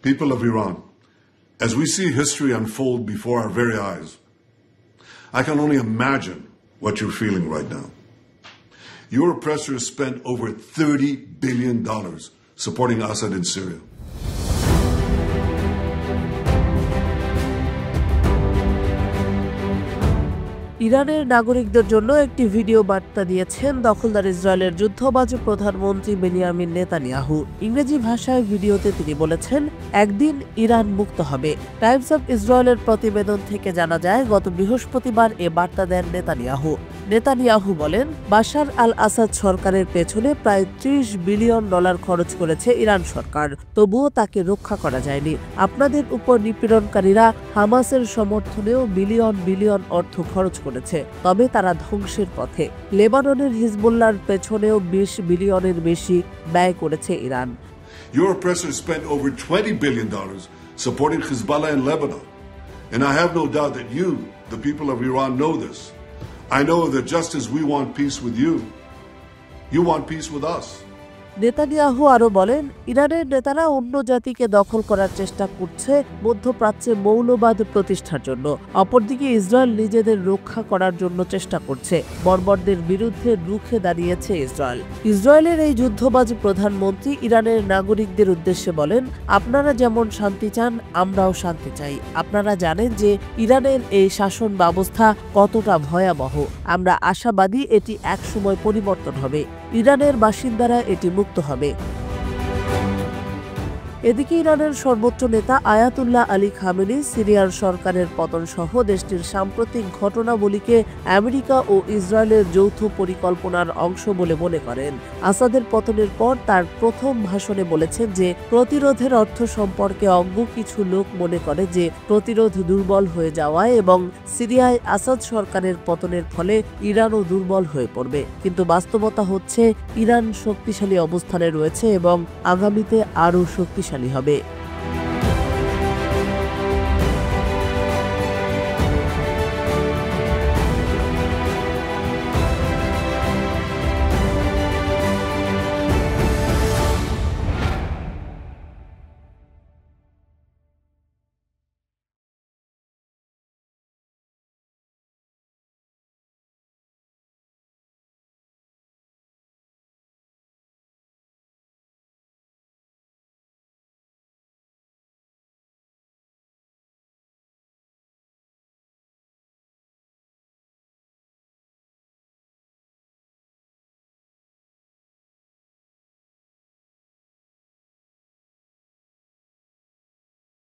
people of Iran, as we see history unfold before our very eyes, I can only imagine what you're feeling right now. Your oppressors spent over $30 billion supporting Assad in Syria. ইরানের নাগরিকদের জন্য একটি video বার্তা দিয়েছেন দখলদার ইসরায়েলের যুদ্ধবাজ প্রধানমন্ত্রী Benjamin Netanyahu. ইংরেজি ভাষায় ভিডিওতে তিনি বলেছেন, একদিন ইরান মুক্ত হবে। টাইমস অব ইসরায়েলের প্রতিবেদন থেকে জানা যায়, গত বৃহস্পতিবার এ বার্তা দেন নেতানিয়াহু। নেতানিয়াহু বলেন, বাশার আল আসাদ সরকারের পেছনে প্রায় $30 বিলিয়ন খরচ করেছে ইরান সরকার, তবুও তাকে রক্ষা করা যায়নি। আপনাদের উপর নিপীড়নকারীরা হামাসের সমর্থনেও বিলিয়ন বিলিয়ন অর্থ খরচ করেছে, তবে তারা ধ্বংসের পথে। লেবাননের হিজবুল্লাহর পেছনেও $20 বিলিয়নের বেশি ব্যয় করেছে Iran. Your oppressors spent over $20 billion supporting Hezbollah in Lebanon. And I have no doubt that you, the people of Iran, know this. I know that just as we want peace with you, you want peace with us. Netanyahu আরো বলেন, ইরানের নেতারা অন্য জাতিকে দখল করার চেষ্টা করছে মধ্যপ্রাচ্যে মৌলবাদ প্রতিষ্ঠার জন্য। অপরদিকে ইসরায়েল নিজেদের রক্ষা করার জন্য চেষ্টা করছে। বর্বরদের বিরুদ্ধে রুখে দাঁড়িয়েছে ইসরায়েল। ইসরায়েলের এই যুদ্ধবাজ প্রধানমন্ত্রী ইরানের নাগরিকদের উদ্দেশ্যে বলেন, আপনারা যেমন শান্তি চান, আমরাও শান্তি চাই। আপনারা জানেন যে ইরানের এই শাসন ব্যবস্থা কতটা ভয়াবহ। আমরা আশাবাদী এটি একসময় পরিবর্তন হবে। ইরানের বাসিন্দারা এটি মুক্ত হবে। এদিকে ইরানের সর্বোচ্চ নেতা আয়াতুল্লাহ আলী খামেনি সিরিয়ার সরকারের পতন সহ দেশটির সাম্প্রতিক ঘটনাবলীকে আমেরিকা ও ইসরায়েলের যৌথ পরিকল্পনার অংশ বলে মনে করেন। আসাদের পতনের পর তার প্রথম ভাষণে বলেছেন যে প্রতিরোধের অর্থ সম্পর্কে অজ্ঞ কিছু লোক মনে করে যে প্রতিরোধ দুর্বল হয়ে যাওয়ায় এবং সিরিয়ায় আসাদ সরকারের পতনের ফলে ইরানও দুর্বল হয়ে পড়বে। কিন্তু বাস্তবতা হচ্ছে ইরান শক্তিশালী অবস্থানে রয়েছে এবং আগামীতে আরও শক্তিশালী হবে।